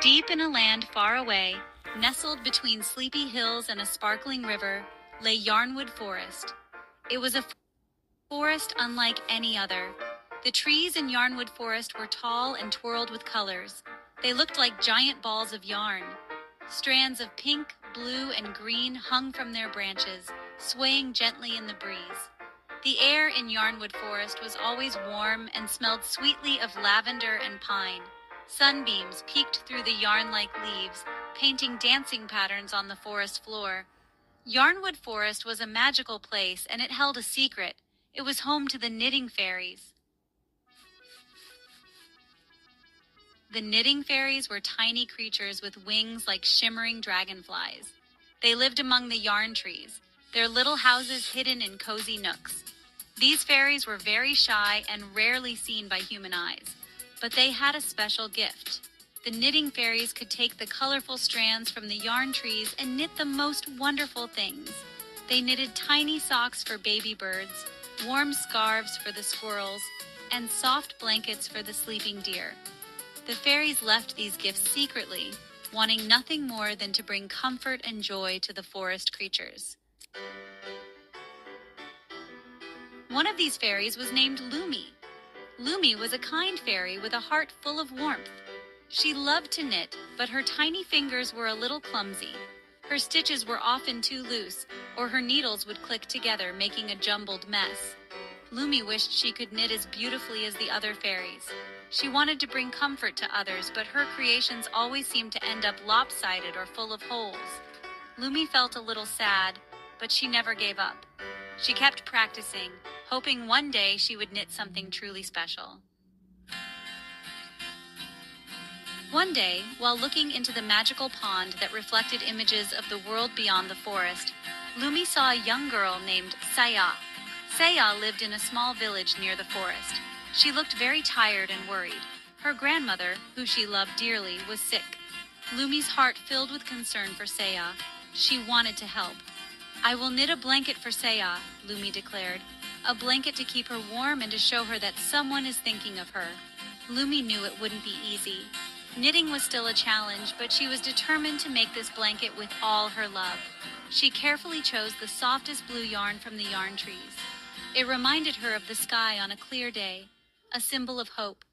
Deep in a land far away, nestled between sleepy hills and a sparkling river, lay Yarnwood Forest. It was a forest unlike any other. The trees in Yarnwood Forest were tall and twirled with colors. They looked like giant balls of yarn. Strands of pink, blue, and green hung from their branches, swaying gently in the breeze. The air in Yarnwood Forest was always warm and smelled sweetly of lavender and pine. Sunbeams peeked through the yarn-like leaves, painting dancing patterns on the forest floor. Yarnwood Forest was a magical place, and it held a secret. It was home to the knitting fairies. The knitting fairies were tiny creatures with wings like shimmering dragonflies. They lived among the yarn trees, their little houses hidden in cozy nooks. These fairies were very shy and rarely seen by human eyes, but they had a special gift. The knitting fairies could take the colorful strands from the yarn trees and knit the most wonderful things. They knitted tiny socks for baby birds, warm scarves for the squirrels, and soft blankets for the sleeping deer. The fairies left these gifts secretly, wanting nothing more than to bring comfort and joy to the forest creatures. One of these fairies was named Lumi. Lumi was a kind fairy with a heart full of warmth. She loved to knit, but her tiny fingers were a little clumsy. Her stitches were often too loose, or her needles would click together, making a jumbled mess. Lumi wished she could knit as beautifully as the other fairies. She wanted to bring comfort to others, but her creations always seemed to end up lopsided or full of holes. Lumi felt a little sad, but she never gave up. She kept practicing, hoping one day she would knit something truly special. One day, while looking into the magical pond that reflected images of the world beyond the forest, Lumi saw a young girl named Saya. Saya lived in a small village near the forest. She looked very tired and worried. Her grandmother, who she loved dearly, was sick. Lumi's heart filled with concern for Saya. She wanted to help. "I will knit a blanket for Saya," Lumi declared. "A blanket to keep her warm and to show her that someone is thinking of her." Lumi knew it wouldn't be easy. Knitting was still a challenge, but she was determined to make this blanket with all her love. She carefully chose the softest blue yarn from the yarn trees. It reminded her of the sky on a clear day, a symbol of hope.